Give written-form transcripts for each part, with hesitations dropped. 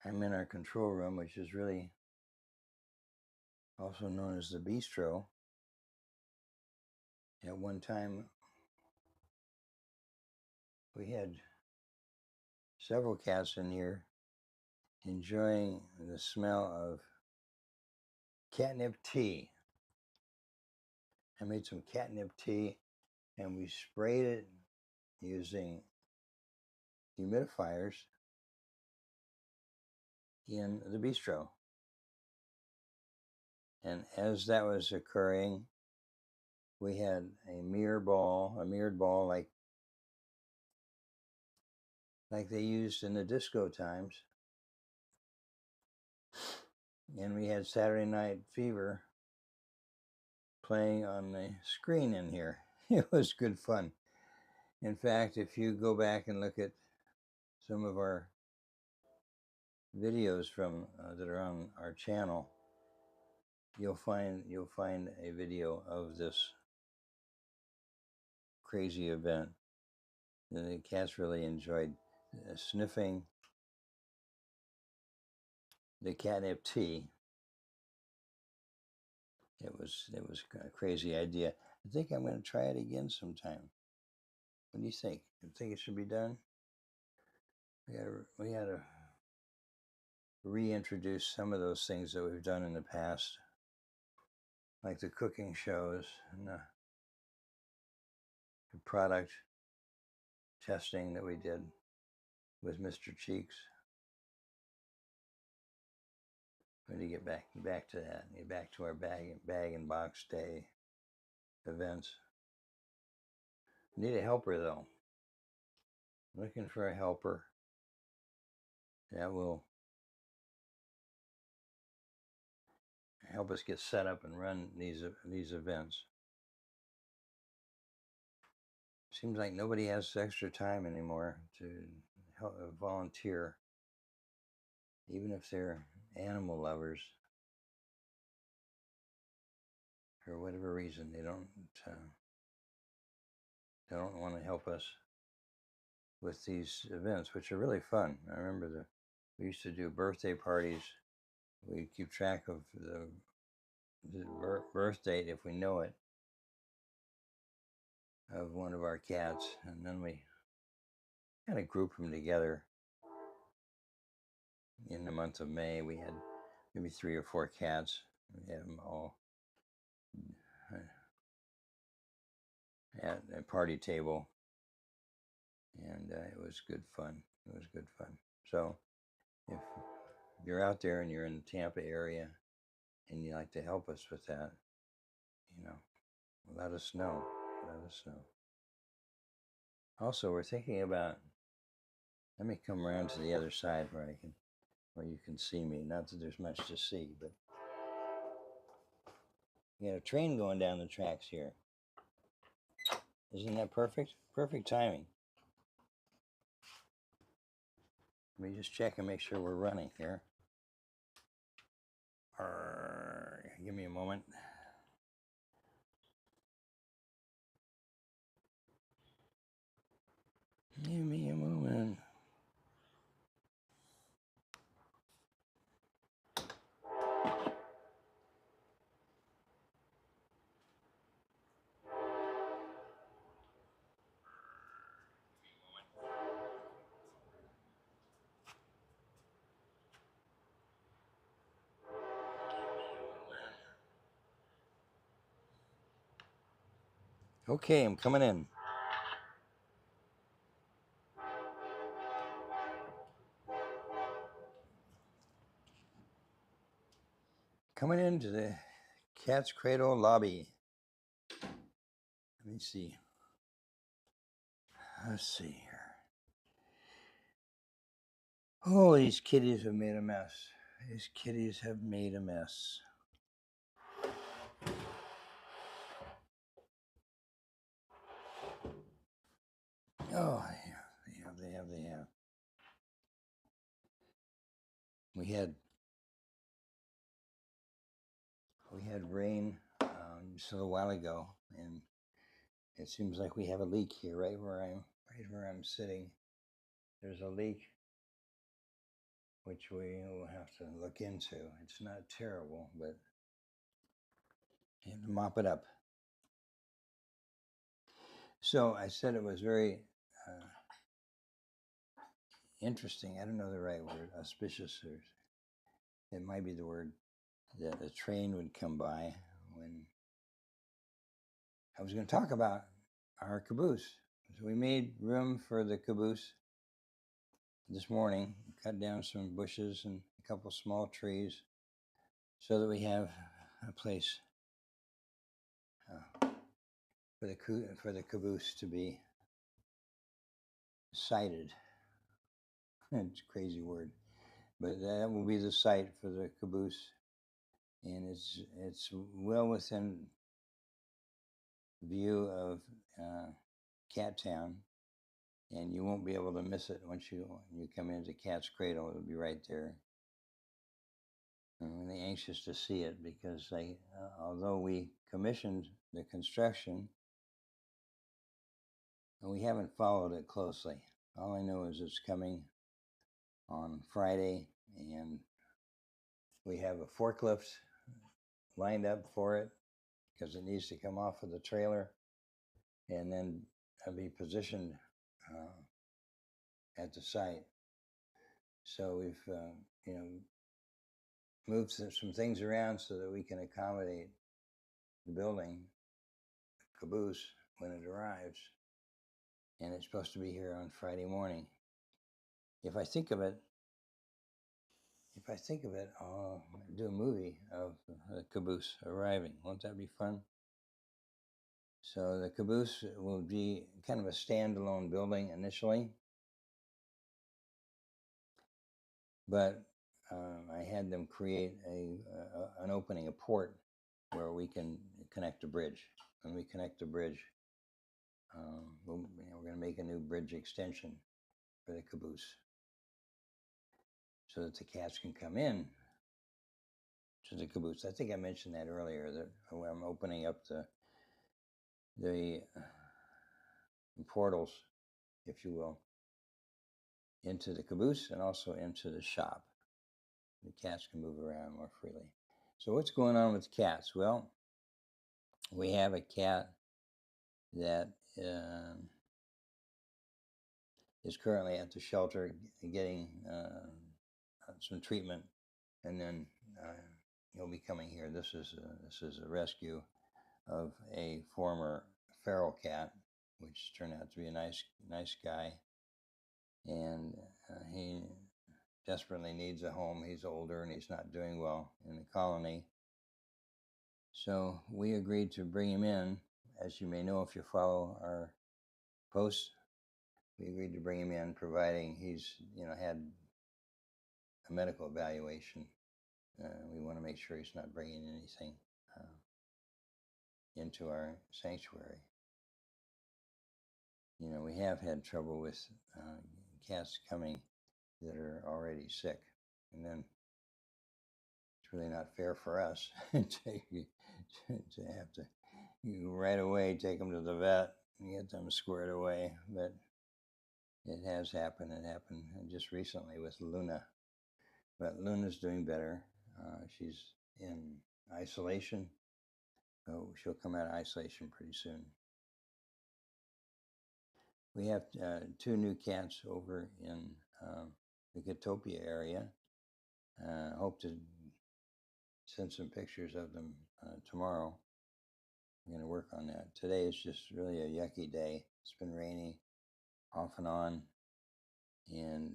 I'm in our control room, which is really also known as the bistro. At one time, we had several cats in here enjoying the smell of catnip tea. I made some catnip tea and we sprayed it using humidifiers in the bistro. And as that was occurring, we had a mirrored ball like they used in the disco times. And we had Saturday Night Fever playing on the screen in here. It was good fun. In fact, if you go back and look at some of our videos from that are on our channel, you'll find a video of this crazy event. The cats really enjoyed sniffing the catnip tea. It was a crazy idea. I think I'm going to try it again sometime. What do you think? You think it should be done? We got to reintroduce some of those things that we've done in the past, like the cooking shows and the product testing that we did with Mr. Cheeks. We need to get back to that. Get back to our bag and box day events. Need a helper though. Looking for a helper that will help us get set up and run these events. Seems like nobody has extra time anymore to help volunteer, even if they're animal lovers. For whatever reason, they don't want to help us with these events, which are really fun. I remember we used to do birthday parties. We keep track of the birth date if we know it of one of our cats, and then we kind of group them together. In the month of May, we had maybe 3 or 4 cats. We had them all at a party table, and it was good fun. It was good fun. So if you're out there and you're in the Tampa area and you'd like to help us with that, let us know. Let us know. Also, we're thinking about, let me come around to the other side where you can see me. Not that there's much to see, but we got a train going down the tracks here. Isn't that perfect? Perfect timing. Let me just check and make sure we're running here. Give me a moment. Give me a moment. Okay, I'm coming in. Coming into the Cat's Cradle lobby. Let me see. Let's see here. Oh, these kitties have made a mess. These kitties have made a mess. Oh, they have. We had rain just a little while ago, and it seems like we have a leak here, right where I'm sitting. There's a leak which we will have to look into. It's not terrible, but you have to mop it up. So I said it was very interesting. I don't know the right word, auspicious, or it might be the word, that a train would come by when I was going to talk about our caboose. So we made room for the caboose this morning, cut down some bushes and a couple small trees so that we have a place for the caboose to be sited. It's a crazy word, but that will be the site for the caboose, and it's well within view of Cat Town, and you won't be able to miss it once you come into Cat's Cradle. It'll be right there. I'm really anxious to see it because although we commissioned the construction, we haven't followed it closely. All I know is it's coming on Friday, and we have a forklift lined up for it because it needs to come off of the trailer and then be positioned at the site. So we've moved some things around so that we can accommodate the building, the caboose, when it arrives. And it's supposed to be here on Friday morning. If I think of it, I'll do a movie of the caboose arriving. Won't that be fun? So the caboose will be kind of a standalone building initially, but I had them create an opening, a port, where we can connect a bridge. When we connect the bridge, we're going to make a new bridge extension for the caboose so that the cats can come in to the caboose. I think I mentioned that earlier, that I'm opening up the portals, if you will, into the caboose and also into the shop. The cats can move around more freely. So what's going on with cats? Well, we have a cat that is currently at the shelter getting some treatment, and then he'll be coming here. This is a rescue of a former feral cat, which turned out to be a nice guy, and he desperately needs a home. He's older and he's not doing well in the colony. So we agreed to bring him in. As you may know if you follow our posts, we agreed to bring him in, providing he's had a medical evaluation. We want to make sure he's not bringing anything into our sanctuary. We have had trouble with cats coming that are already sick, and then it's really not fair for us to have to right away take them to the vet and get them squared away. But it has happened. It happened just recently with Luna, but Luna's doing better. She's in isolation. So she'll come out of isolation pretty soon. We have 2 new cats over in the Gatopia area. Hope to send some pictures of them tomorrow. I'm going to work on that. Today is just really a yucky day. It's been raining off and on, and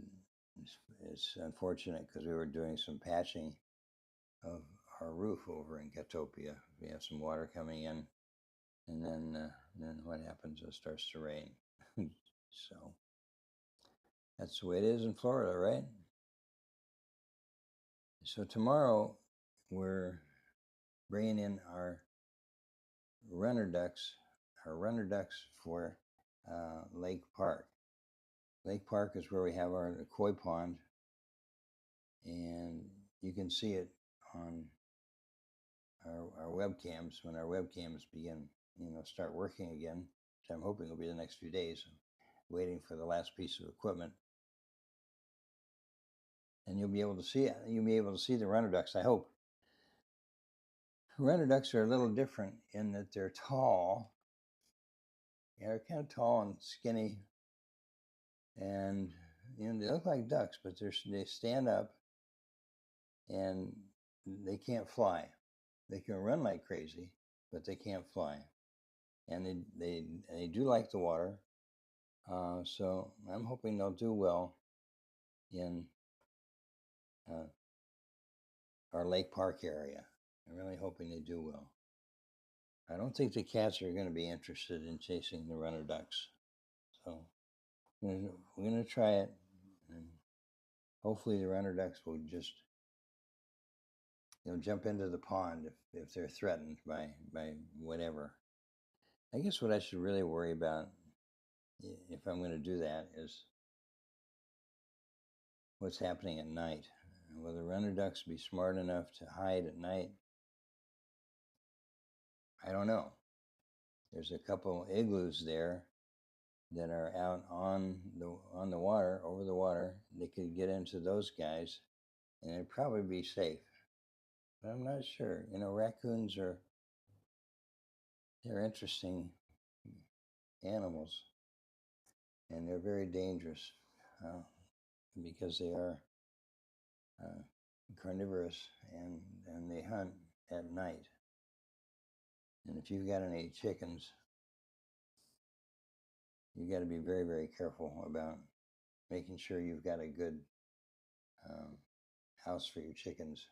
it's unfortunate because we were doing some patching of our roof over in Gatopia. We have some water coming in, and then what happens? It starts to rain. So that's the way it is in Florida, right? So tomorrow we're bringing in our runner ducks for Lake Park. Lake Park is where we have our koi pond, and you can see it on our webcams when our webcams begin, start working again, which I'm hoping will be the next few days. I'm waiting for the last piece of equipment. and you'll be able to see it. You'll be able to see the runner ducks, I hope. Runner ducks are a little different in that they're tall. Yeah, they're kind of tall and skinny, and they look like ducks, but they stand up, and they can't fly. They can run like crazy, but they can't fly, and they do like the water. So I'm hoping they'll do well in our Lake Park area. I'm really hoping they do well. I don't think the cats are going to be interested in chasing the runner ducks. So we're going to try it, and hopefully the runner ducks will just jump into the pond if they're threatened by whatever. I guess what I should really worry about, if I'm going to do that, is what's happening at night. Will the runner ducks be smart enough to hide at night? I don't know. There's a couple igloos there that are out on the water, over the water. They could get into those guys, and it'd probably be safe. But I'm not sure. Raccoons they're interesting animals, and they're very dangerous because they are carnivorous, and they hunt at night. And if you've got any chickens, you got to be very, very careful about making sure you've got a good house for your chickens,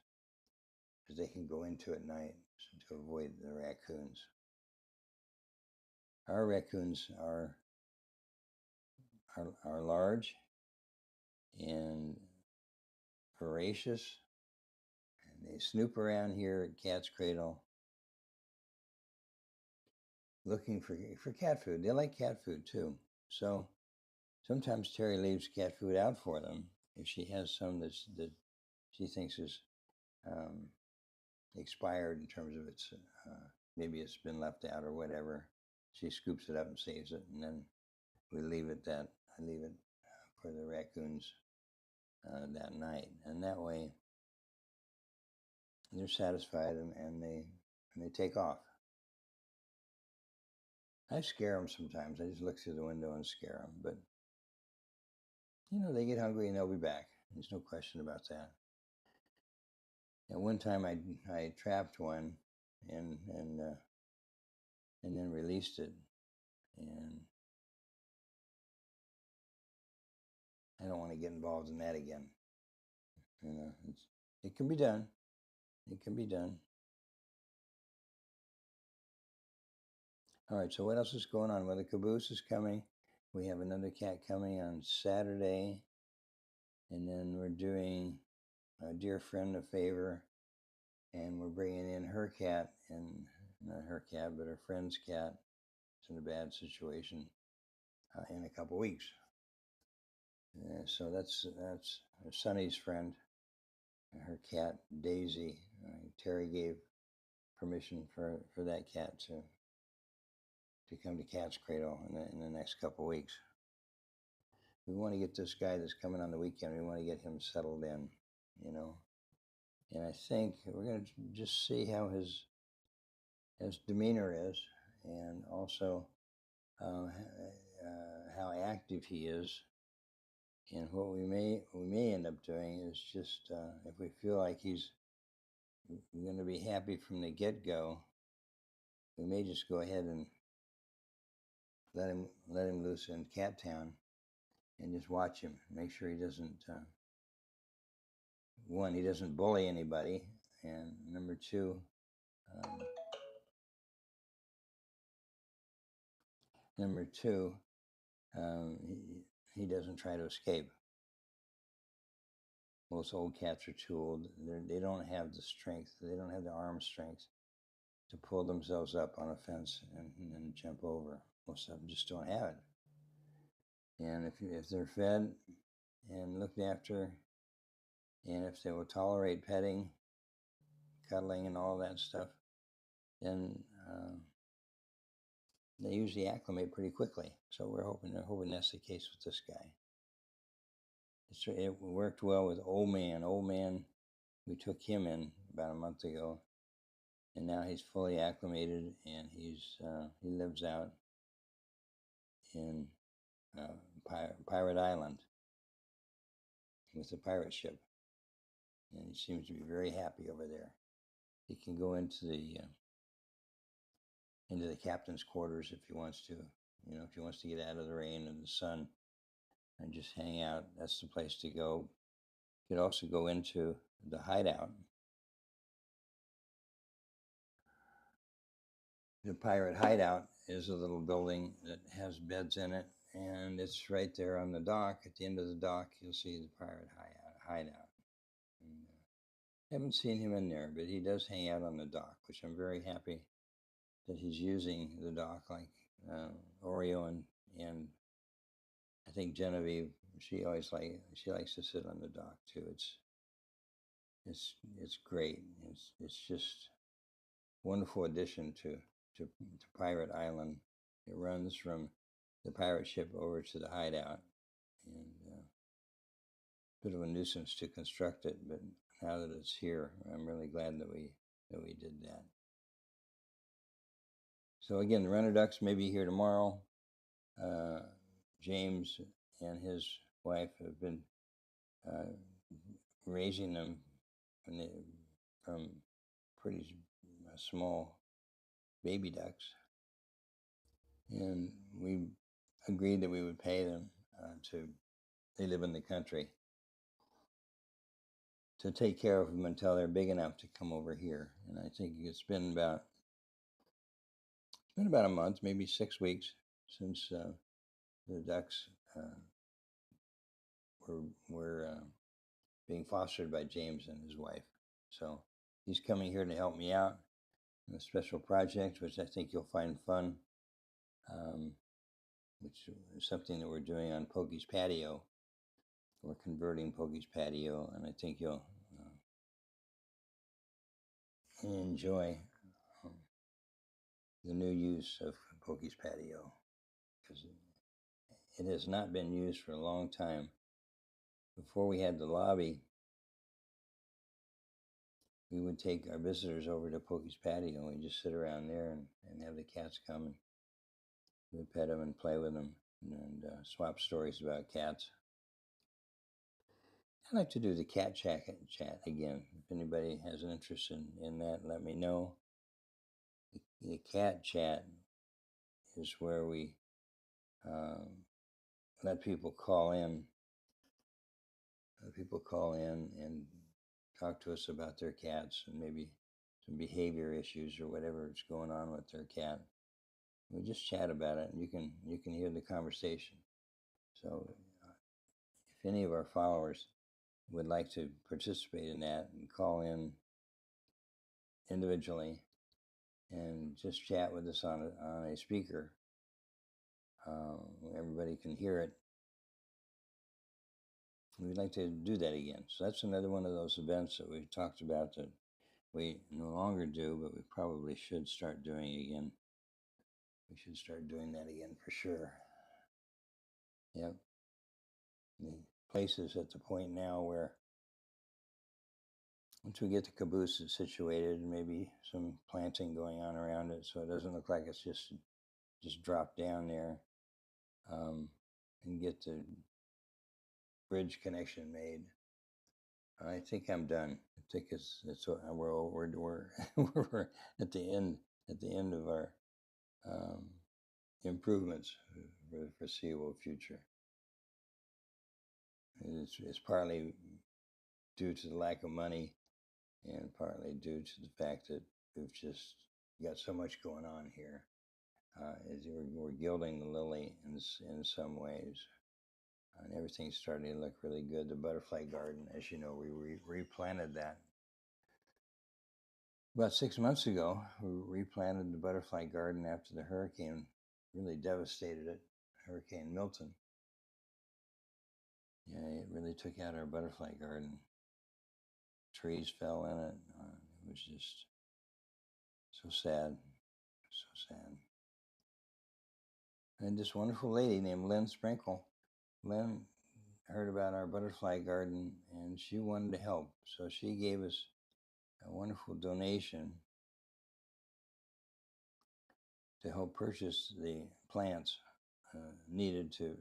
because they can go into at night to avoid the raccoons. Our raccoons are large and voracious, and they snoop around here at Cat's Cradle looking for cat food. They like cat food too. So sometimes Terry leaves cat food out for them if she has some that she thinks is expired in terms of its maybe it's been left out or whatever. She scoops it up and saves it, and then we leave it for the raccoons that night, and that way they're satisfied, and they take off. I scare them sometimes. I just look through the window and scare them, but they get hungry and they'll be back. There's no question about that. At one time, I trapped one, and then released it, and I don't want to get involved in that again. It can be done. It can be done. All right, so what else is going on? Well, the caboose is coming. We have another cat coming on Saturday. And then we're doing a dear friend a favor, and we're bringing in her cat, and not her cat, but her friend's cat. It's in a bad situation in a couple weeks. So that's Sonny's friend, her cat Daisy. Terry gave permission for that cat to come to Cat's Cradle in the next couple weeks. We want to get this guy that's coming on the weekend. We want to get him settled in, And I think we're going to just see how his demeanor is, and also how active he is. And what we may end up doing is just if we feel like he's going to be happy from the get-go, we may just go ahead and let him loose in Cat Town and just watch him. Make sure he doesn't he doesn't bully anybody, and number two, he doesn't try to escape. Most old cats are too old. They don't have the strength. They don't have the arm strength to pull themselves up on a fence and jump over. Most of them just don't have it. And if they're fed and looked after, and if they will tolerate petting, cuddling, and all that stuff, then they usually acclimate pretty quickly. So we're hoping that's the case with this guy. It worked well with Old Man. Old Man, we took him in about a month ago, and now he's fully acclimated, and he lives out in Pirate Island with the pirate ship, and he seems to be very happy over there. He can go into the captain's quarters if he wants to. If he wants to get out of the rain and the sun and just hang out, that's the place to go. You could also go into the hideout. The pirate hideout is a little building that has beds in it, and it's right there on the dock. At the end of the dock, you'll see the pirate hideout. And, haven't seen him in there, but he does hang out on the dock, which I'm very happy that he's using the dock like Oreo and I think Genevieve. She likes to sit on the dock too. It's great. It's just wonderful addition to Pirate Island. It runs from the pirate ship over to the hideout, and a bit of a nuisance to construct it, but now that it's here, I'm really glad that we did that. So again, the Runner Ducks may be here tomorrow. James and his wife have been raising them from pretty small baby ducks, and we agreed that we would pay them they live in the country, to take care of them until they're big enough to come over here. And I think it's been about a month, maybe 6 weeks, since the ducks were being fostered by James and his wife. So he's coming here to help me out in a special project, which I think you'll find fun, which is something that we're doing on Pokey's patio. We're converting Pokey's patio, and I think you'll enjoy the new use of Pokey's patio, because it has not been used for a long time. Before we had the lobby, we would take our visitors over to Pokey's patio, and we'd just sit around there and have the cats come, and we'd pet them and play with them and swap stories about cats. I'd like to do the cat chat again. If anybody has an interest in that, let me know. The cat chat is where we let people call in. People call in and talk to us about their cats and maybe some behavior issues or whatever is going on with their cat. We just chat about it, and you can hear the conversation. So, if any of our followers would like to participate in that and call in individually and just chat with us on a speaker, everybody can hear it. We'd like to do that again. So that's another one of those events that we've talked about that we no longer do, but we probably should start doing again. We should start doing that again for sure. Yep. The place is at the point now where once we get the caboose situated, maybe some planting going on around it, so it doesn't look like it's just dropped down there, and get the bridge connection made. I think I'm done. I think we're we're at the end of our improvements for the foreseeable future. It's partly due to the lack of money, and partly due to the fact that we've just got so much going on here. We're gilding the lily in some ways, and everything's starting to look really good. The butterfly garden, as you know, we replanted that about 6 months ago. We replanted the butterfly garden after the hurricane really devastated it, Hurricane Milton. Yeah, it really took out our butterfly garden. Trees fell in it. It was just so sad, so sad. And this wonderful lady named Lynn Sprinkle. Lynn heard about our butterfly garden, and she wanted to help. So she gave us a wonderful donation to help purchase the plants needed to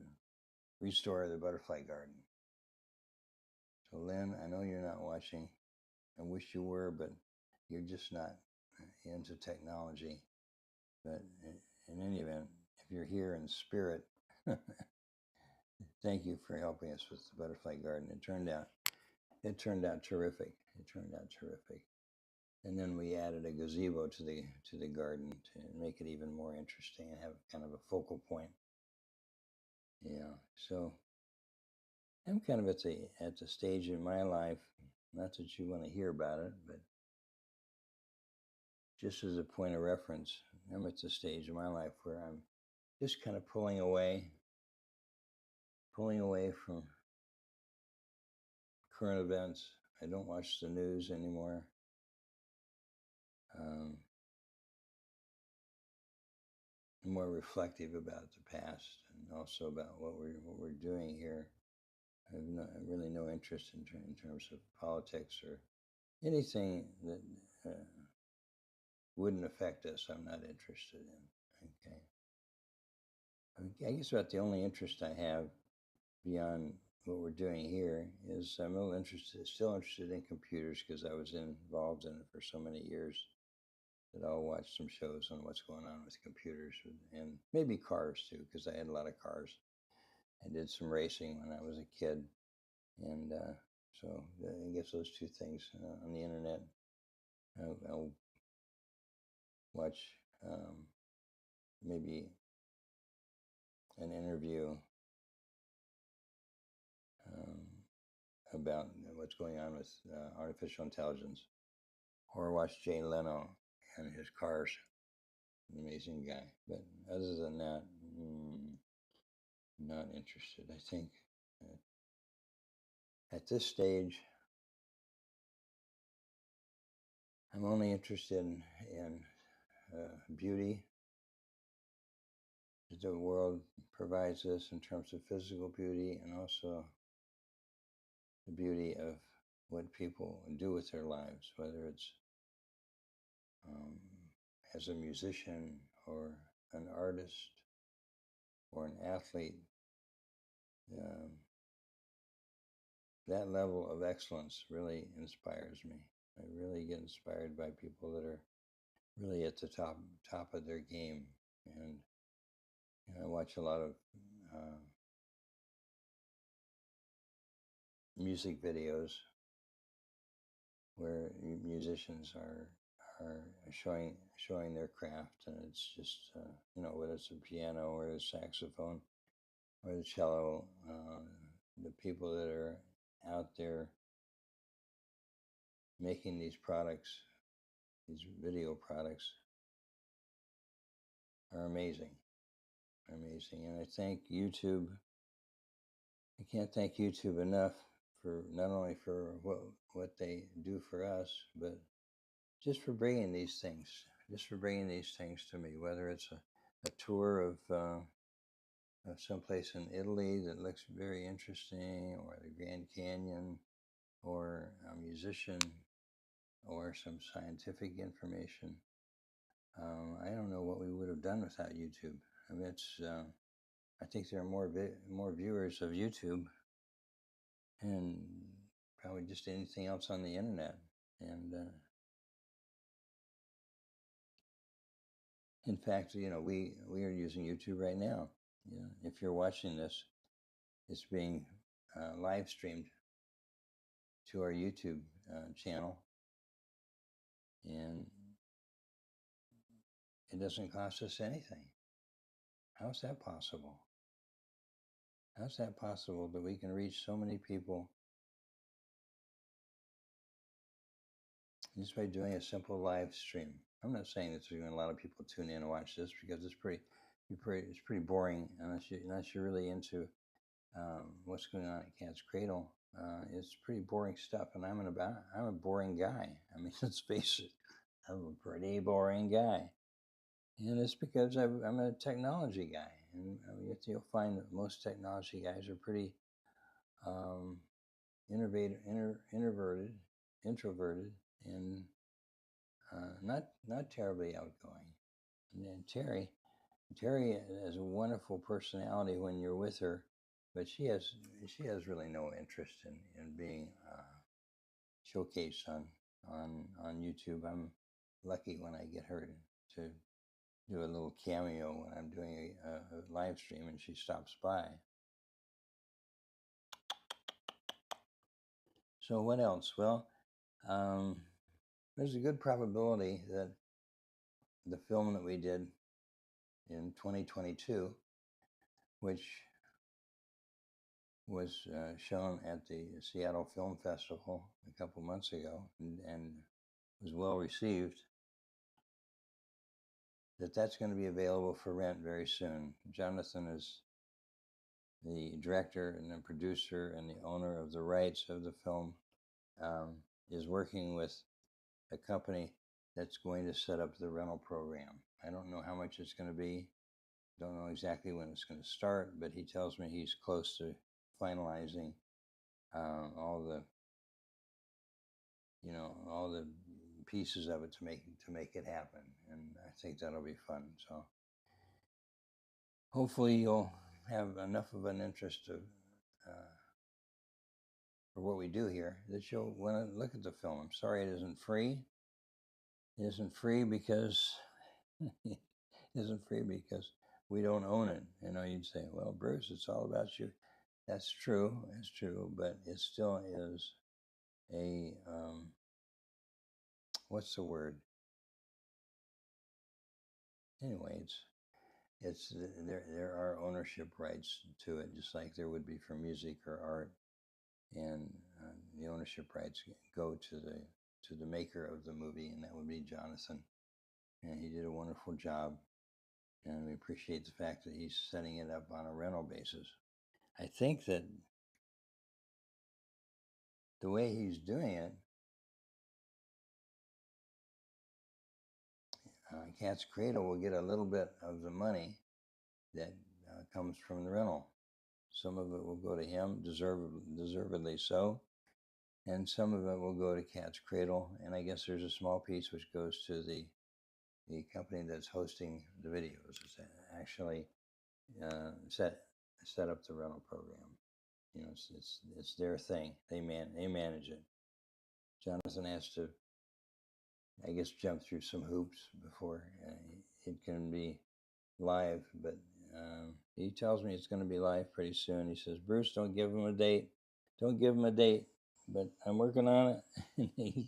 restore the butterfly garden. So Lynn, I know you're not watching. I wish you were, but you're just not into technology. But in any event, if you're here in spirit, thank you for helping us with the butterfly garden. It turned out terrific. It turned out terrific. And then we added a gazebo to the garden to make it even more interesting and have kind of a focal point. Yeah. So I'm kind of at the stage in my life, not that you want to hear about it, but just as a point of reference, I'm at the stage in my life where I'm just kind of pulling away from current events. I don't watch the news anymore. I'm more reflective about the past and also about what we're doing here. I have really no interest in terms of politics or anything that wouldn't affect us. I'm not interested in. Okay. I guess about the only interest I have beyond what we're doing here is I'm still interested in computers because I was involved in it for so many years that I'll watch some shows on what's going on with computers and maybe cars too, because I had a lot of cars. I did some racing when I was a kid, and so I guess those two things on the internet. I'll watch maybe an interview um, about what's going on with artificial intelligence, or watch Jay Leno and his cars. An amazing guy. But other than that, not interested. I think at this stage, I'm only interested in beauty that the world provides us in terms of physical beauty and also the beauty of what people do with their lives, whether it's as a musician or an artist or an athlete. Um, that level of excellence really inspires me. I really get inspired by people that are really at the top of their game, and I watch a lot of music videos where musicians are showing their craft, and it's just whether it's a piano or a saxophone or the cello, the people that are out there making these products, these video products, are amazing, and I thank YouTube. I can't thank YouTube enough for not only for what they do for us, but just for bringing these things, to me. Whether it's a tour of someplace in Italy that looks very interesting, or the Grand Canyon, or a musician, or some scientific information. I don't know what we would have done without YouTube. I mean, I think there are more viewers of YouTube and probably just anything else on the internet. And in fact, we are using YouTube right now. If you're watching this, it's being live streamed to our YouTube channel, and it doesn't cost us anything. How's that possible? How's that possible that we can reach so many people just by doing a simple live stream? I'm not saying that there's going to be a lot of people tune in and watch this because it's pretty boring unless you're really into what's going on at Cat's Cradle. It's pretty boring stuff, and I'm a boring guy. I mean, let's face it, I'm a pretty boring guy, and it's because I'm a technology guy, and you'll find that most technology guys are pretty um, introverted, and not terribly outgoing. And then Terry has a wonderful personality when you're with her, but she has really no interest in being showcased on YouTube. I'm lucky when I get her to do a little cameo when I'm doing a live stream and she stops by. So what else? Well, um, there's a good probability that the film that we did in 2022, which was shown at the Seattle Film Festival a couple months ago and was well received, that's going to be available for rent very soon. Jonathan is the director and the producer and the owner of the rights of the film, is working with a company that's going to set up the rental program. I don't know how much it's going to be. Don't know exactly when it's going to start, but he tells me he's close to finalizing all the all the pieces of it to make it happen, and I think that'll be fun. So hopefully you'll have enough of an interest for what we do here that you'll want to look at the film. I'm sorry it isn't free. It isn't free because it isn't free because we don't own it. You'd say, well, Bruce, it's all about you. That's true. It's true, but it still is a what's the word? Anyway, it's there are ownership rights to it, just like there would be for music or art, and the ownership rights go to the maker of the movie, and that would be Jonathan, and he did a wonderful job, and we appreciate the fact that he's setting it up on a rental basis. I think that the way he's doing it, Cat's Cradle will get a little bit of the money that comes from the rental. Some of it will go to him, deservedly so, and some of it will go to Cat's Cradle. And I guess there's a small piece which goes to the company that's hosting the videos. It's actually set up the rental program. It's their thing. They manage it. Jonathan has to, I guess, jump through some hoops before it can be live, but he tells me it's going to be live pretty soon. He says, Bruce, don't give him a date. Don't give him a date, but I'm working on it.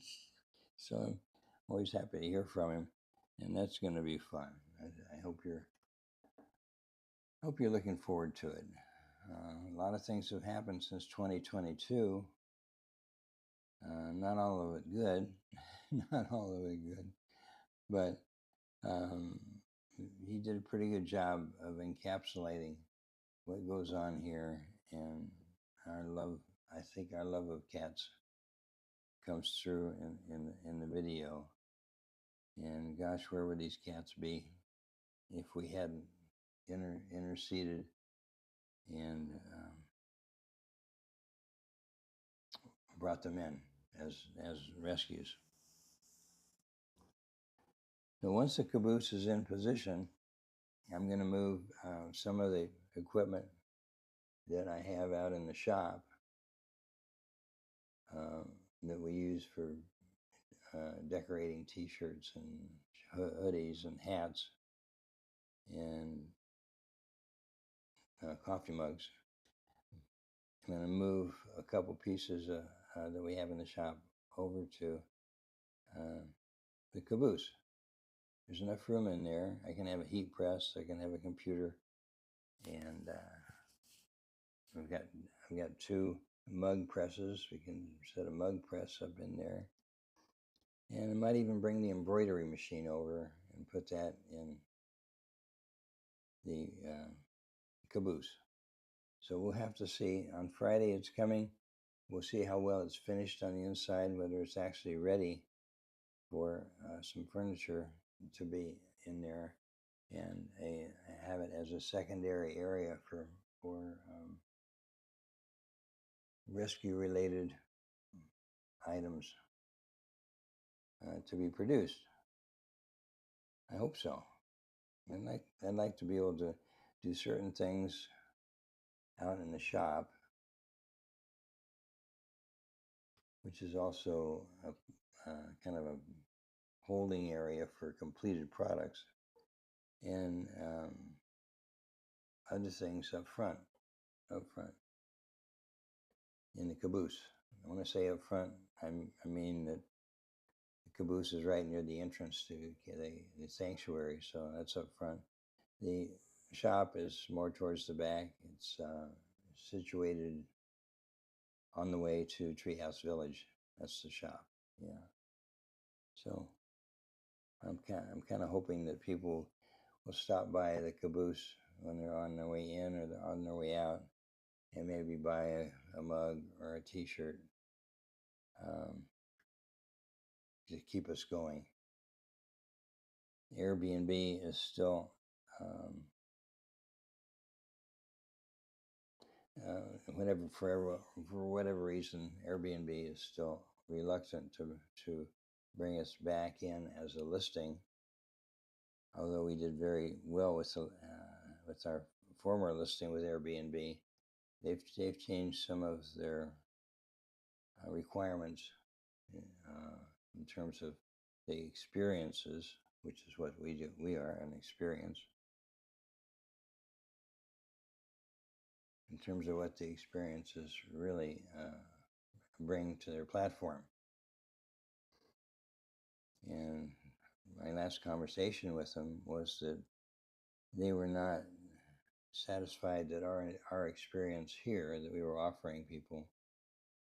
So I'm always happy to hear from him, and that's going to be fun. I hope you're looking forward to it. A lot of things have happened since 2022. Not all of it good, not all of it good, but he did a pretty good job of encapsulating what goes on here, and our love. I think our love of cats comes through in the video. And gosh, where would these cats be if we hadn't interceded and brought them in as rescues? So once the caboose is in position, I'm going to move some of the equipment that I have out in the shop that we use for decorating T-shirts and hoodies and hats and coffee mugs. I'm going to move a couple pieces that we have in the shop over to the caboose. There's enough room in there. I can have a heat press. I can have a computer, and I've got two mug presses. We can set a mug press up in there, and I might even bring the embroidery machine over and put that in the caboose. So we'll have to see. On Friday it's coming. We'll see how well it's finished on the inside, whether it's actually ready for some furniture to be in there, and have it as a secondary area for rescue-related items to be produced. I hope so. I'd like to be able to do certain things out in the shop, which is also a kind of a holding area for completed products, and other things up front in the caboose. When I say up front, I mean that the caboose is right near the entrance to the sanctuary, so that's up front. The shop is more towards the back. It's situated on the way to Treehouse Village. That's the shop. Yeah. So I'm kind of hoping that people will stop by the caboose when they're on their way in or they're on their way out, and maybe buy a mug or a T-shirt to keep us going. Airbnb is still for whatever reason, Airbnb is still reluctant to bring us back in as a listing. Although we did very well with our former listing with Airbnb, they've changed some of their requirements in terms of the experiences, which is what we do. We are an experience. In terms of what the experiences really bring to their platform. And my last conversation with them was that they were not satisfied that our experience here that we were offering people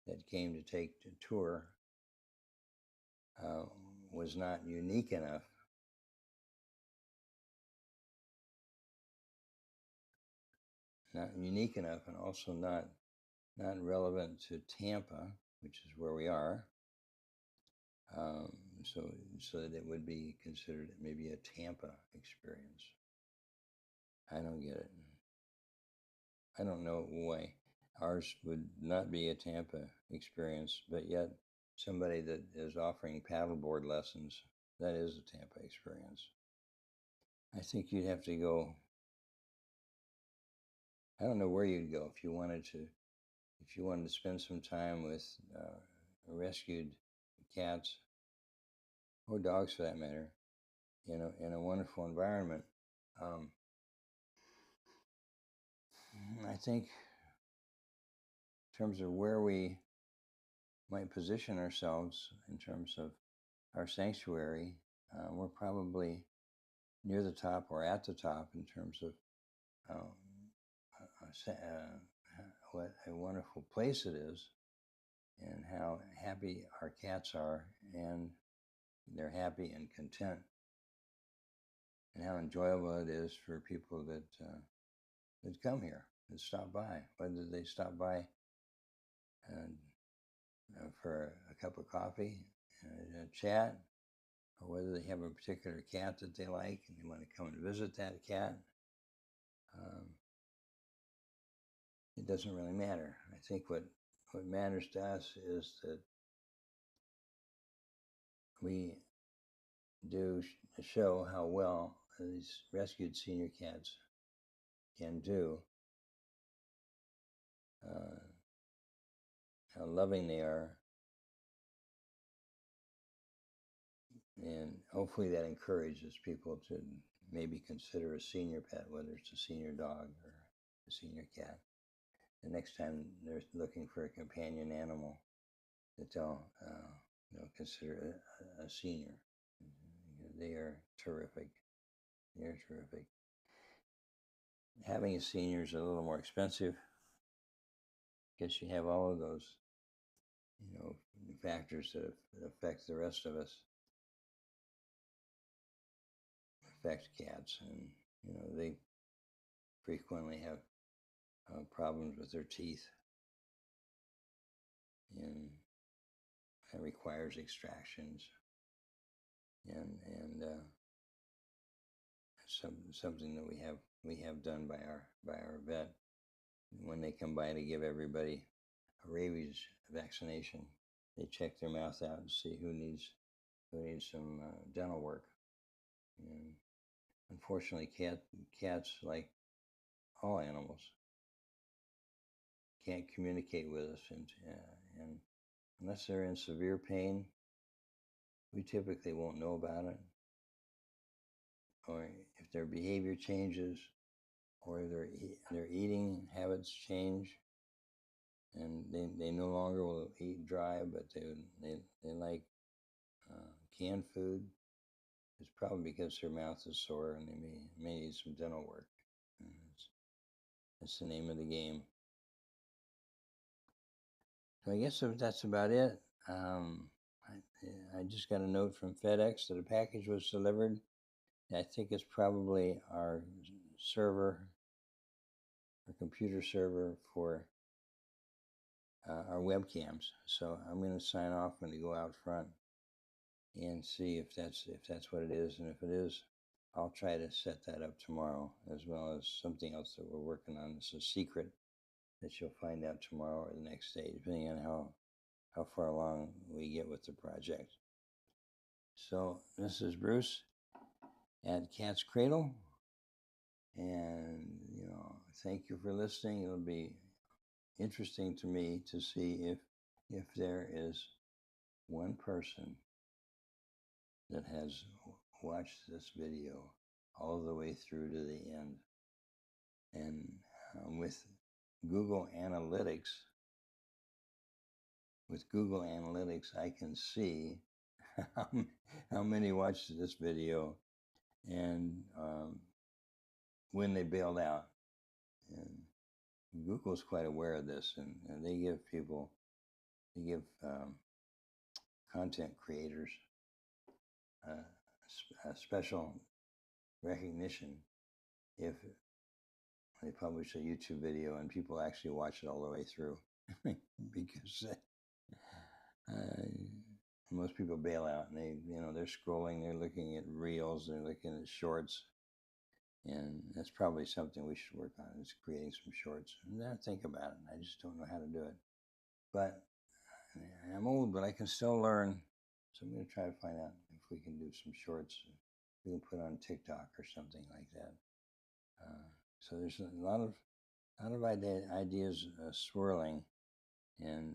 that came to take the tour was not unique enough. Not unique enough, and also not relevant to Tampa, which is where we are. So that it would be considered maybe a Tampa experience. I don't get it. I don't know why ours would not be a Tampa experience, but yet somebody that is offering paddleboard lessons, that is a Tampa experience. I think you'd have to go. I don't know where you'd go if you wanted to spend some time with rescued cats or dogs, for that matter, in a wonderful environment. I think in terms of where we might position ourselves in terms of our sanctuary, we're probably near the top or at the top in terms of what a wonderful place it is, and how happy our cats are, and they're happy and content, and how enjoyable it is for people that come here, that stop by, whether they stop by for a cup of coffee and a chat, or whether they have a particular cat that they like and they want to come and visit that cat. It doesn't really matter. I think what matters to us is that we do show how well these rescued senior cats can do, how loving they are, and hopefully that encourages people to maybe consider a senior pet, whether it's a senior dog or a senior cat. The next time they're looking for a companion animal, that they'll consider a senior. They are terrific. They're terrific. Having a senior is a little more expensive because you have all of those, factors that affect the rest of us, affect cats, and they frequently have problems with their teeth, and it requires extractions, and something that we have done by our vet when they come by to give everybody a rabies vaccination. They check their mouth out and see who needs some dental work. And unfortunately, cats, like all animals, can't communicate with us, and unless they're in severe pain, we typically won't know about it. Or if their behavior changes, or their eating habits change, and they no longer will eat dry, but they like canned food, it's probably because their mouth is sore and they may need some dental work. And that's the name of the game. So I guess that's about it. I just got a note from FedEx that a package was delivered. I think it's probably our server, our computer server for our webcams. So I'm going to sign off when we go out front and see if that's what it is. And if it is, I'll try to set that up tomorrow, as well as something else that we're working on. It's a secret that you'll find out tomorrow or the next day, depending on how far along we get with the project. So this is Bruce at Cat's Cradle, and thank you for listening. It'll be interesting to me to see if there is one person that has watched this video all the way through to the end. And with Google Analytics, I can see how many watched this video and when they bailed out. And Google's quite aware of this, and they give content creators a special recognition if they publish a YouTube video and people actually watch it all the way through, because most people bail out and they're scrolling, they're looking at reels, they're looking at shorts, and that's probably something we should work on, is creating some shorts. And I think about it, I just don't know how to do it. But I'm old, but I can still learn. So I'm going to try to find out if we can do some shorts we can put on TikTok or something like that. So there's a lot of ideas swirling, and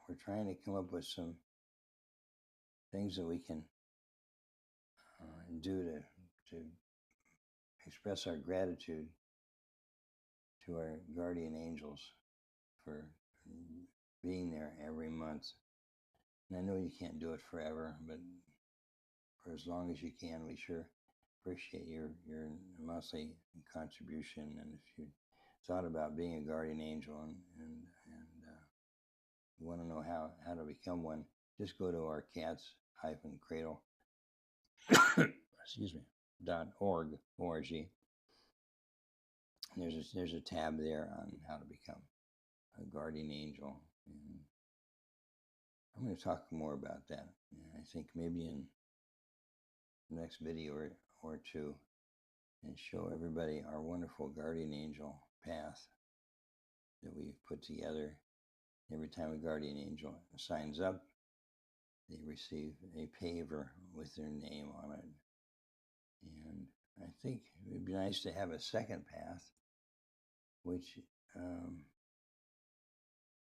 we're trying to come up with some things that we can do to express our gratitude to our guardian angels for being there every month. And I know you can't do it forever, but for as long as you can, we sure appreciate your monthly contribution. And if you thought about being a guardian angel and you want to know how to become one, just go to our cats-cradle excuse me .org. There's a tab there on how to become a guardian angel. And I'm going to talk more about that. I think maybe in the next video or two, and show everybody our wonderful guardian angel path that we've put together. Every time a guardian angel signs up, they receive a paver with their name on it. And I think it would be nice to have a second path, which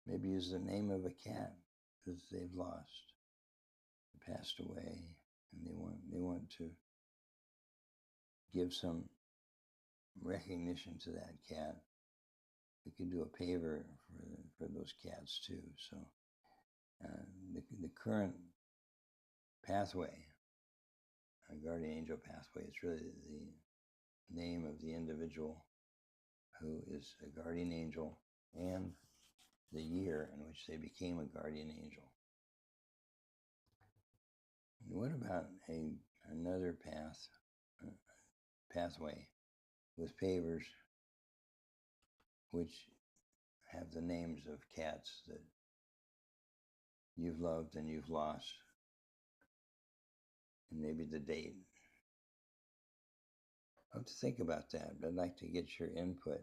maybe is the name of a cat that they've lost, passed away, and they want to give some recognition to that cat. We could do a paver for those cats too. So the current pathway, a guardian angel pathway, it's really the name of the individual who is a guardian angel and the year in which they became a guardian angel. What about another pathway with pavers which have the names of cats that you've loved and you've lost, and maybe the date? I'll have to think about that, but I'd like to get your input.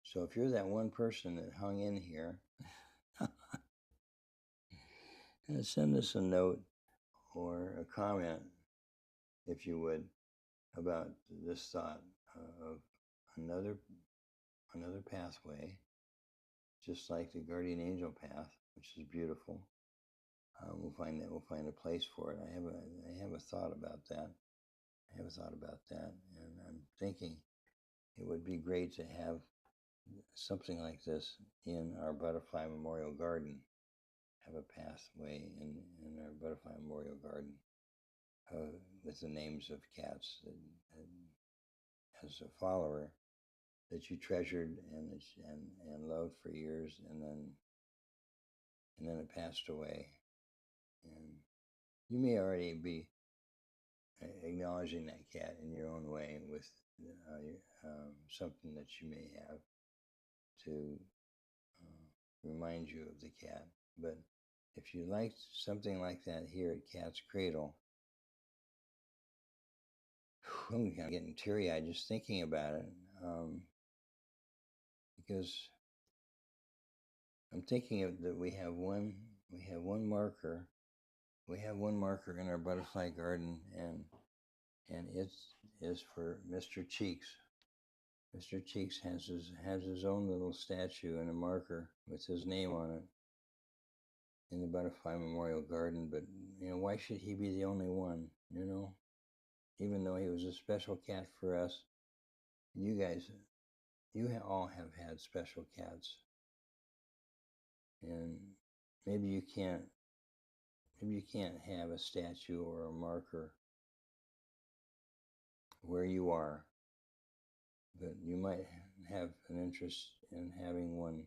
So if you're that one person that hung in here, send us a note or a comment, if you would, about this thought of another pathway, just like the guardian angel path, which is beautiful. We'll find a place for it. I have a thought about that. And I'm thinking it would be great to have something like this in our Butterfly Memorial Garden. Have a pathway in our Butterfly Memorial Garden with the names of cats that, as a follower, that you treasured and loved for years, and then it passed away. And you may already be acknowledging that cat in your own way with something that you may have to remind you of the cat. But if you like something like that here at Cat's Cradle, I'm kind of getting teary-eyed just thinking about it, because I'm thinking of that we have one marker. We have one marker in our butterfly garden, and it is for Mr. Cheeks. Mr. Cheeks has his own little statue and a marker with his name on it in the Butterfly Memorial Garden. But why should he be the only one? Even though he was a special cat for us, you guys, all have had special cats, and maybe you can't have a statue or a marker where you are, but you might have an interest in having one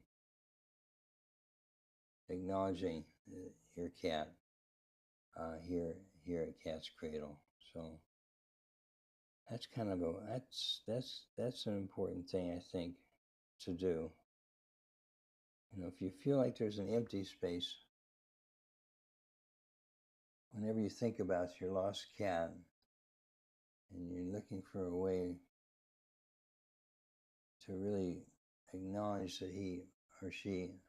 acknowledging your cat here at Cat's Cradle. So that's kind of that's an important thing, I think, to do. If you feel like there's an empty space, whenever you think about your lost cat and you're looking for a way to really acknowledge that he or she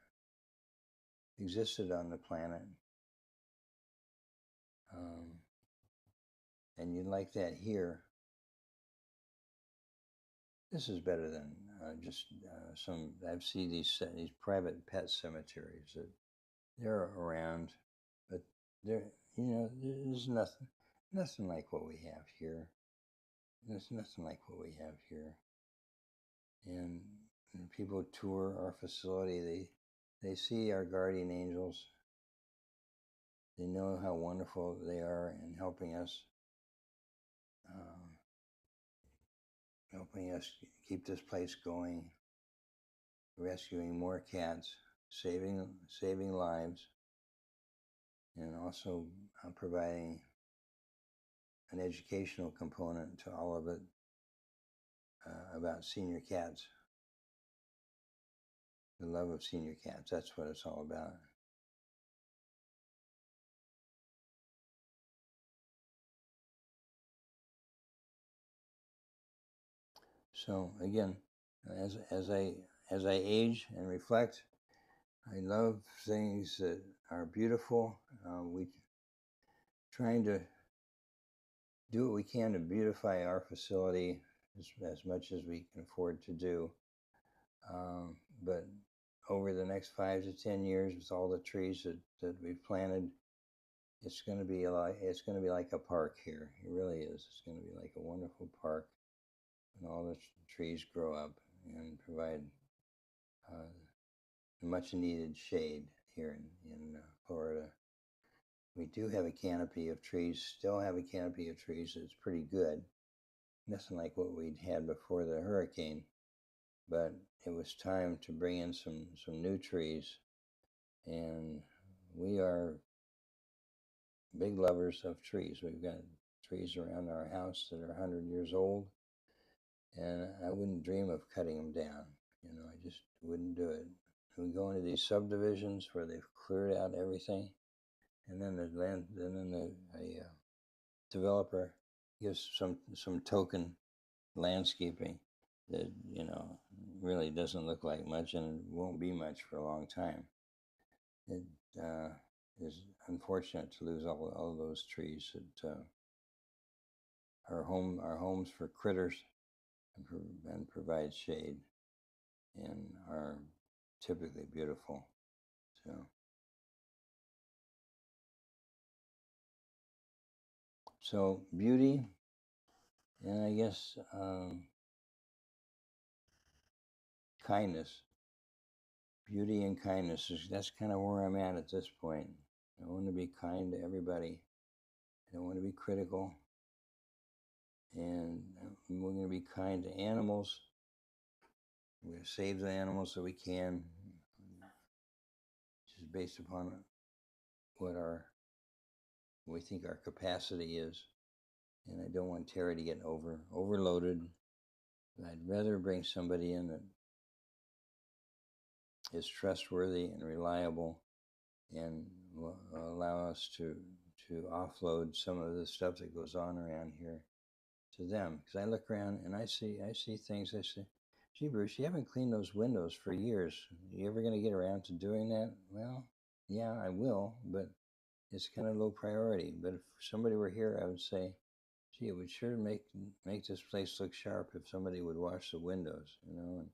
existed on the planet, and you'd like that here, this is better than just some. I've seen these private pet cemeteries that they're around, but there's nothing like what we have here. There's nothing like what we have here. And when people tour our facility, they see our guardian angels. They know how wonderful they are in helping us keep this place going, rescuing more cats, saving lives, and also providing an educational component to all of it about senior cats. The love of senior cats, that's what it's all about. So again, as I age and reflect, I love things that are beautiful. We trying to do what we can to beautify our facility as much as we can afford to do. But over the next 5 to 10 years, with all the trees that we've planted, it's going to be like a park here. It really is. It's going to be like a wonderful park, and all the trees grow up and provide much needed shade here in Florida. We do have a canopy of trees. Still have a canopy of trees that's pretty good. Nothing like what we'd had before the hurricane, but it was time to bring in some new trees, and we are big lovers of trees. We've got trees around our house that are 100 years old, and I wouldn't dream of cutting them down. I just wouldn't do it. We go into these subdivisions where they've cleared out everything, and then a developer gives some token landscaping, that, really doesn't look like much and won't be much for a long time. It is unfortunate to lose all those trees that are homes for critters and provide shade and are typically beautiful. So beauty, and I guess kindness. Beauty and kindness that's kind of where I'm at this point. I want to be kind to everybody. I don't want to be critical, and we're going to be kind to animals. We're going to save the animals that we can, just based upon what we think our capacity is. And I don't want Terry to get overloaded. I'd rather bring somebody in that is trustworthy and reliable, and will allow us to offload some of the stuff that goes on around here to them. Because I look around and I see things. I say, "Gee, Bruce, you haven't cleaned those windows for years. You ever going to get around to doing that?" Well, yeah, I will, but it's kind of low priority. But if somebody were here, I would say, "Gee, it would sure make this place look sharp if somebody would wash the windows, and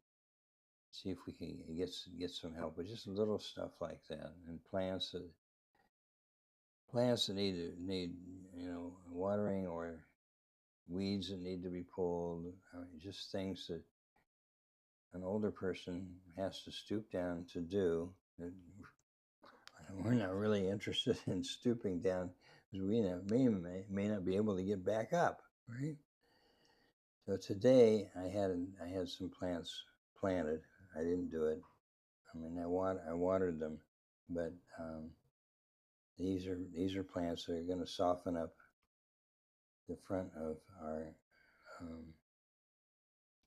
see if we can get some help with just little stuff like that, and plants that need watering, or weeds that need to be pulled. I mean, just things that an older person has to stoop down to do. We're not really interested in stooping down because we may not be able to get back up, right? So today I had some plants planted. I didn't do it. I mean, I watered them, but these are plants that are going to soften up the front of our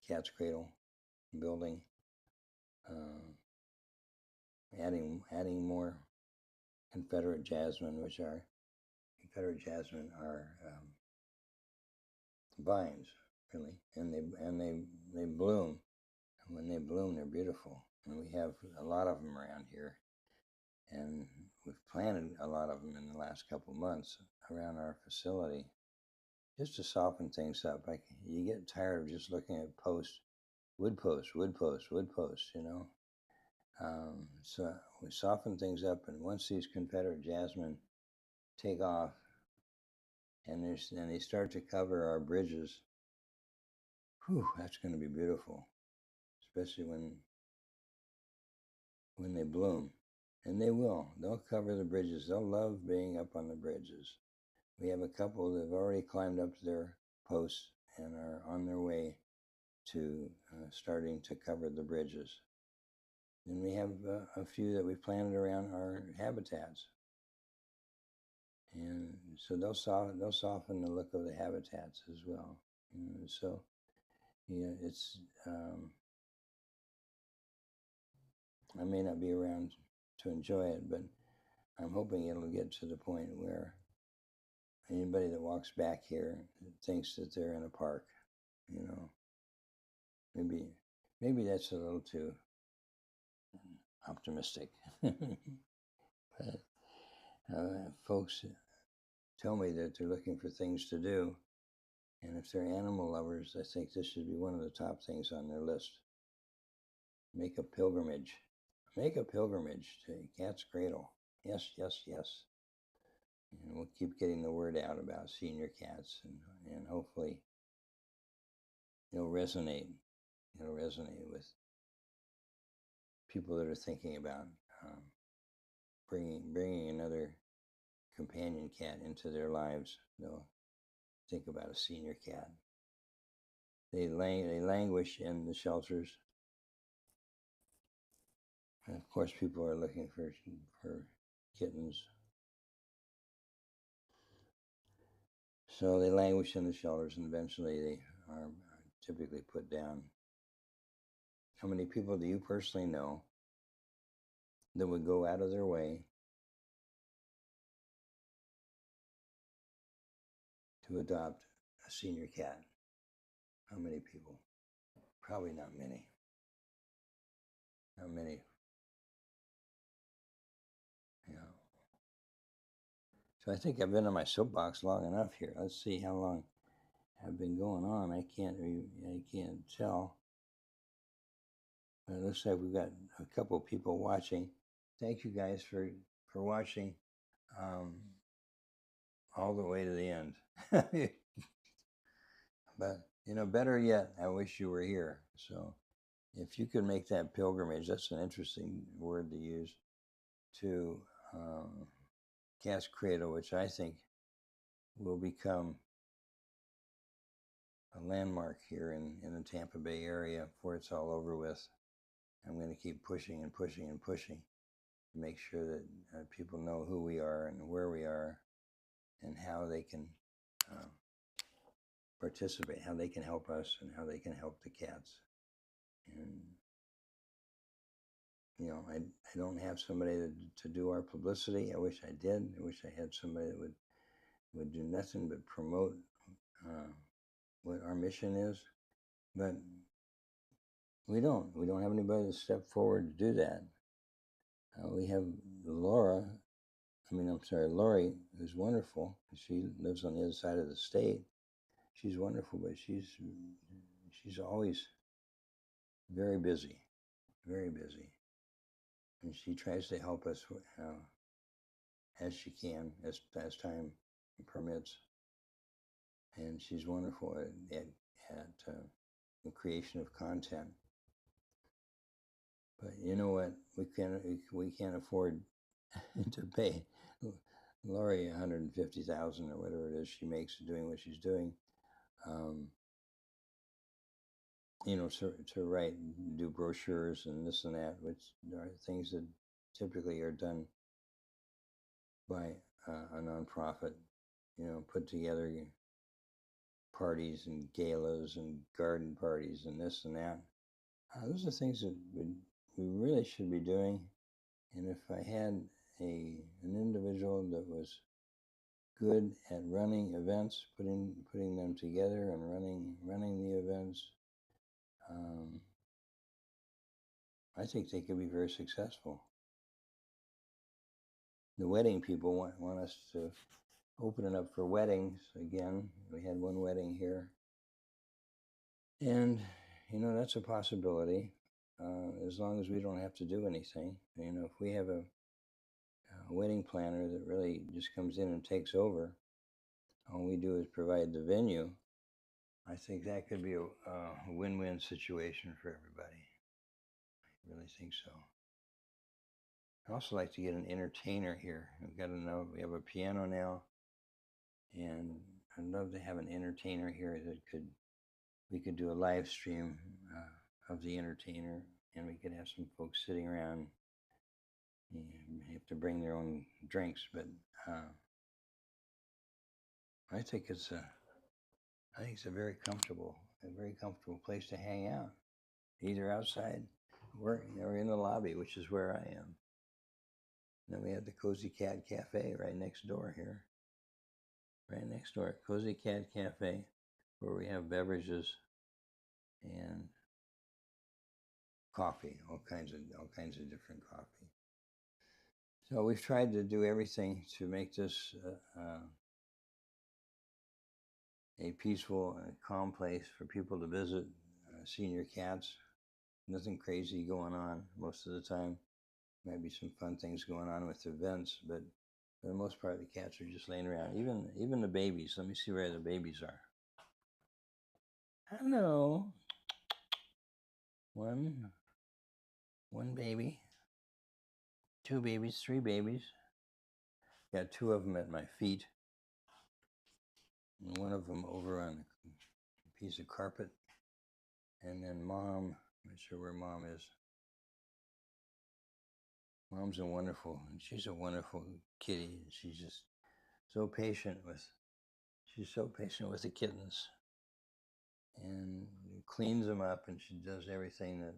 Cat's Cradle building, adding more Confederate jasmine, which are vines, really, and they bloom. And when they bloom, they're beautiful, and we have a lot of them around here, and we've planted a lot of them in the last couple of months around our facility, just to soften things up. Like, you get tired of just looking at wood posts, So we soften things up, and once these Confederate jasmine take off, and they start to cover our bridges, that's going to be beautiful, especially when they bloom. And they will. They'll cover the bridges. They'll love being up on the bridges. We have a couple that have already climbed up their posts and are on their way to starting to cover the bridges. Then we have a few that we've planted around our habitats. And so they'll soften the look of the habitats as well. So, it's I may not be around to enjoy it, but I'm hoping it'll get to the point where anybody that walks back here thinks that they're in a park. Maybe that's a little too optimistic. But folks tell me that they're looking for things to do, and if they're animal lovers, I think this should be one of the top things on their list. Make a pilgrimage. Make a pilgrimage to Cat's Cradle. Yes, yes, yes. And we'll keep getting the word out about senior cats, and hopefully it'll resonate. It'll resonate with people that are thinking about bringing another companion cat into their lives. They'll think about a senior cat. They languish in the shelters. And of course, people are looking for kittens. So they languish in the shelters, and eventually they are typically put down. How many people do you personally know that would go out of their way to adopt a senior cat? How many people? Probably not many. Not many. You know. So I think I've been on my soapbox long enough here. Let's see how long I've been going on. I can't tell. But it looks like we've got a couple people watching. Thank you guys for watching all the way to the end. But better yet, I wish you were here. So if you could make that pilgrimage, that's an interesting word to use, to Cat's Cradle, which I think will become a landmark here in the Tampa Bay area before it's all over with. I'm going to keep pushing and pushing and pushing to make sure that people know who we are and where we are and how they can participate, how they can help us and how they can help the cats. And I don't have somebody to do our publicity. I wish I did. I wish I had somebody that would do nothing but promote what our mission is. But we don't have anybody to step forward to do that. We have Lori, who's wonderful. She lives on the other side of the state. She's wonderful, but she's always very busy, very busy. And she tries to help us as she can, as time permits. And she's wonderful at the creation of content. But you know what? We can't afford to pay Lori $150,000 or whatever it is she makes doing what she's doing. To write, do brochures and this and that, which are things that typically are done by a nonprofit. Put together parties and galas and garden parties and this and that. Those are things that we really should be doing. And if I had an individual that was good at running events, putting them together and running the events, I think they could be very successful. The wedding people want us to open it up for weddings again. We had one wedding here, and that's a possibility, as long as we don't have to do anything. If we have a wedding planner that really just comes in and takes over, all we do is provide the venue. I think that could be a win-win situation for everybody. I really think so. I'd also like to get an entertainer here. We have a piano now, and I'd love to have an entertainer here that we could do a live stream of the entertainer, and we could have some folks sitting around. You have to bring their own drinks, but I think it's a very comfortable place to hang out, either outside or in the lobby, which is where I am. And then we have the Cozy Cat Cafe right next door here. Right next door, Cozy Cat Cafe, where we have beverages and coffee, all kinds of different coffee. So we've tried to do everything to make this a peaceful and calm place for people to visit, senior cats. Nothing crazy going on most of the time. Might be some fun things going on with events, but for the most part, the cats are just laying around. Even the babies. Let me see where the babies are. Hello. One baby. Two babies, three babies. Got two of them at my feet. And one of them over on a piece of carpet. And then Mom, I'm not sure where Mom is. Mom's she's a wonderful kitty. She's just so patient she's so patient with the kittens. And cleans them up, and she does everything that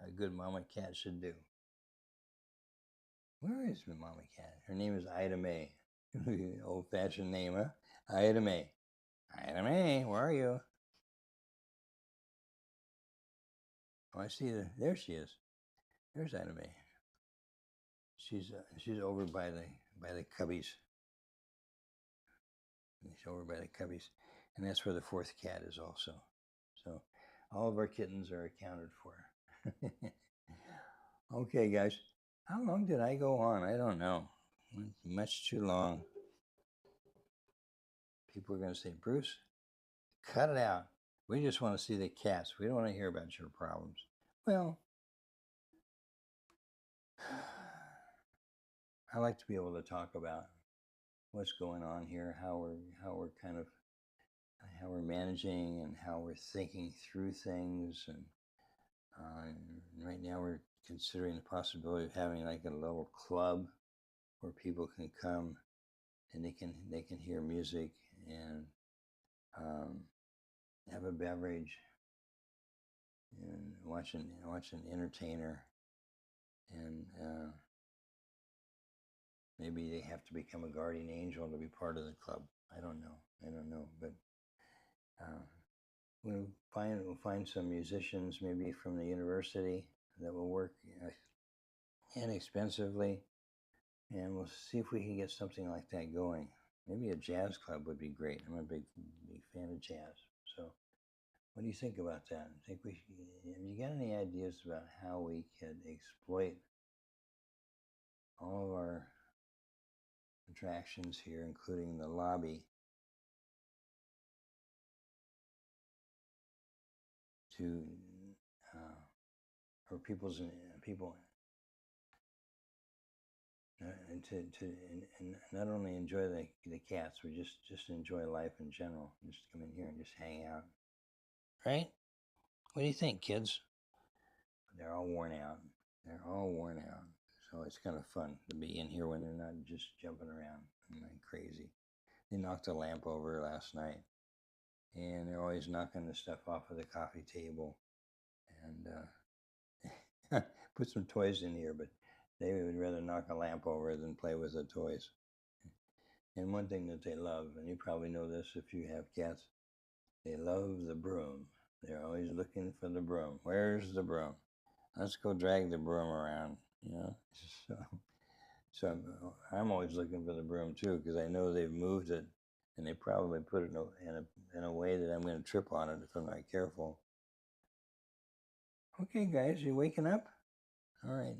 a good mama cat should do. Where is my mama cat? Her name is Ida Mae. Old-fashioned name, huh? Ida Mae. Ida Mae, where are you? Oh, I see her. There she is. There's Anna Mae. She's over by the cubbies. She's over by the cubbies, and that's where the fourth cat is also. So all of our kittens are accounted for. Okay, guys. How long did I go on? I don't know. Much too long. People are going to say, Bruce, cut it out. We just want to see the cats. We don't want to hear about your problems. Well, I like to be able to talk about what's going on here, how we're kind of how we're managing and how we're thinking through things. And right now we're considering the possibility of having like a little club where people can come and they can hear music and have a beverage and watch an entertainer, and maybe they have to become a guardian angel to be part of the club. I don't know, but we'll find some musicians maybe from the university that will work inexpensively, and we'll see if we can get something like that going. Maybe a jazz club would be great. I'm a big fan of jazz. So what do you think about that? Have you got any ideas about how we could exploit all of our attractions here, including the lobby, to for people and and not only enjoy the cats, but just enjoy life in general. Just come in here and just hang out. Right? What do you think, kids? They're all worn out. They're all worn out. So it's kind of fun to be in here when they're not just jumping around like crazy. They knocked a lamp over last night, and they're always knocking the stuff off of the coffee table, and put some toys in here, but they would rather knock a lamp over than play with the toys. And one thing that they love, and you probably know this if you have cats, they love the broom. They're always looking for the broom. Where's the broom? Let's go drag the broom around, you know? So, so I'm always looking for the broom too, because I know they've moved it, and they probably put it in a way that I'm going to trip on it if I'm not careful. Okay, guys, you waking up? All right.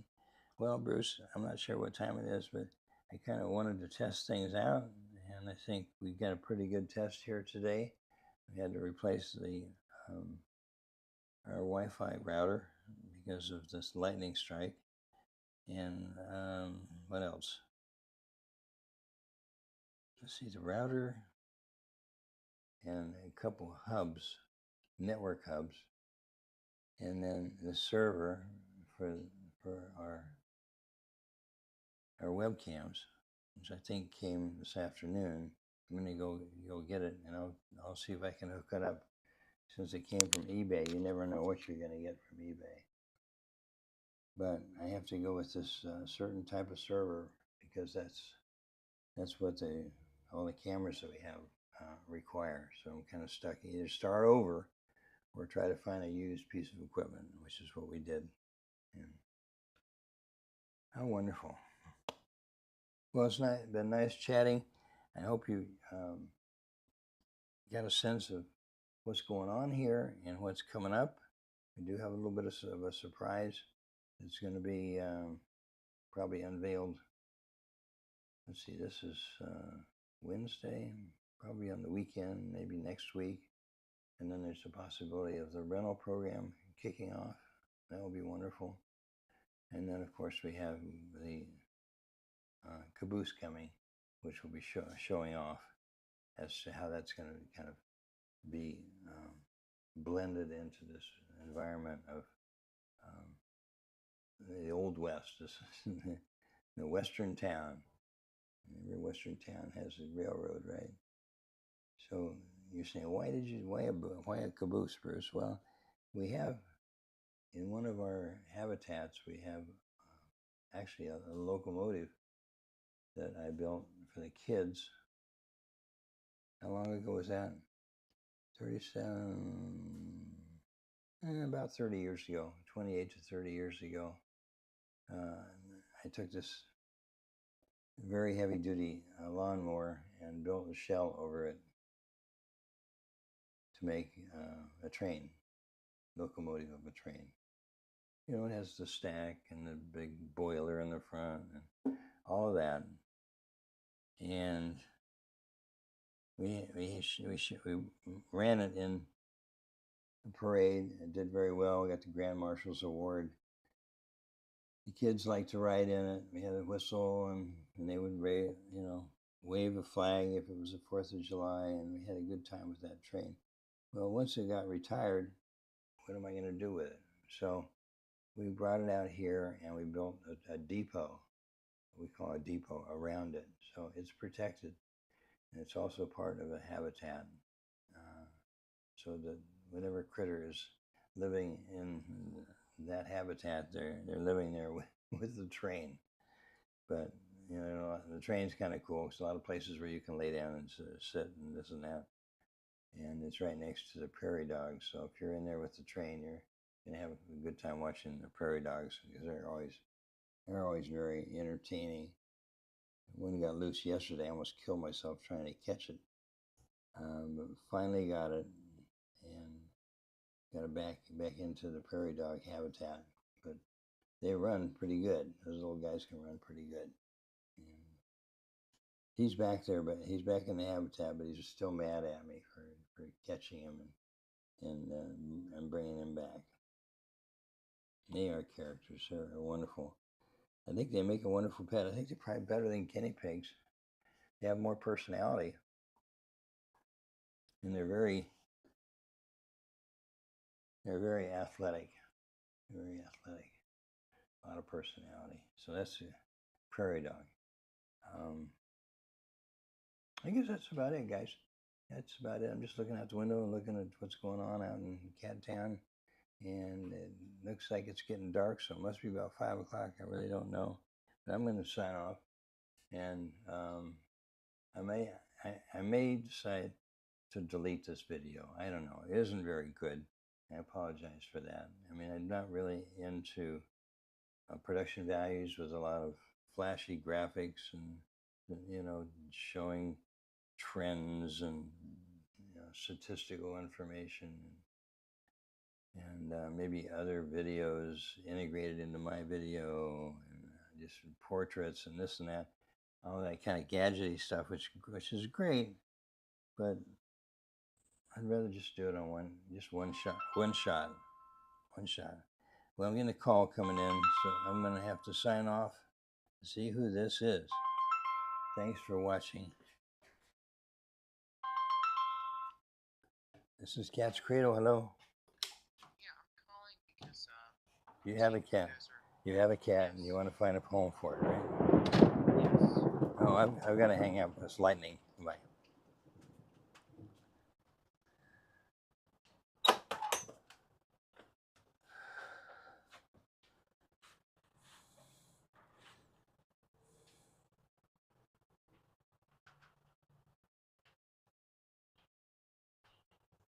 Well, Bruce, I'm not sure what time it is, but I kind of wanted to test things out, and I think we got a pretty good test here today. We had to replace our Wi-Fi router because of this lightning strike, and what else? Let's see, the router and a couple hubs, network hubs, and then the server for our webcams, which I think came this afternoon. I'm gonna go get it, and I'll see if I can hook it up. Since it came from eBay, you never know what you're gonna get from eBay. But I have to go with this certain type of server because that's what all the cameras that we have require. So I'm kind of stuck. Either start over or try to find a used piece of equipment, which is what we did. And how wonderful. Well, it's been nice chatting. I hope you got a sense of what's going on here and what's coming up. We do have a little bit of a surprise. It's going to be probably unveiled. Let's see, this is Wednesday, probably on the weekend, maybe next week. And then there's the possibility of the rental program kicking off. That will be wonderful. And then, of course, we have the caboose coming, which will be showing off as to how that's going to kind of be blended into this environment of the Old West, the Western town. Every Western town has a railroad, right? So you're saying, why a caboose, Bruce? Well, we have in one of our habitats, we have actually a locomotive that I built for the kids. How long ago was that? 37, about 30 years ago, 28 to 30 years ago. I took this very heavy duty lawnmower and built a shell over it to make a train, locomotive of a train. You know, it has the stack and the big boiler in the front and all of that. And we ran it in the parade. It did very well. We got the Grand Marshal's Award. The kids liked to ride in it. We had a whistle, and they would wave a flag if it was the 4th of July, and we had a good time with that train. Well, once it got retired, what am I going to do with it? So we brought it out here, and we built a depot. We call a depot around it. So it's protected, and it's also part of a habitat. So that whatever critter is living in that habitat, they're living there with the train. But you know, the train's kind of cool. There's a lot of places where you can lay down and sit and this and that. And it's right next to the prairie dogs. So if you're in there with the train, you're gonna have a good time watching the prairie dogs because they're always very entertaining. One got loose yesterday. I almost killed myself trying to catch it, but finally got it and got it back into the prairie dog habitat. But they run pretty good. Those little guys can run pretty good. And he's back there, but he's back in the habitat. But he's still mad at me for catching him and bringing him back. They are characters. They're wonderful. I think they make a wonderful pet. I think they're probably better than guinea pigs. They have more personality, and they're very athletic. Very athletic. A lot of personality. So that's a prairie dog. I guess that's about it, guys. That's about it. I'm just looking out the window and looking at what's going on out in Cat Town, and it looks like it's getting dark, so it must be about 5 o'clock. I really don't know, but I'm going to sign off, and I may decide to delete this video. I don't know. It isn't very good. I apologize for that. I mean, I'm not really into production values with a lot of flashy graphics and showing trends and statistical information and maybe other videos integrated into my video and just portraits and this and that, all that kind of gadgety stuff, which is great, but I'd rather just do it on one shot. Well, I'm getting a call coming in, so I'm going to have to sign off to see who this is. Thanks for watching. This is Cat's Cradle. Hello. Yeah, I'm calling because you have a cat. You have a cat, and you want to find a home for it, right? Yes. Oh, I've got to hang up. It's lightning.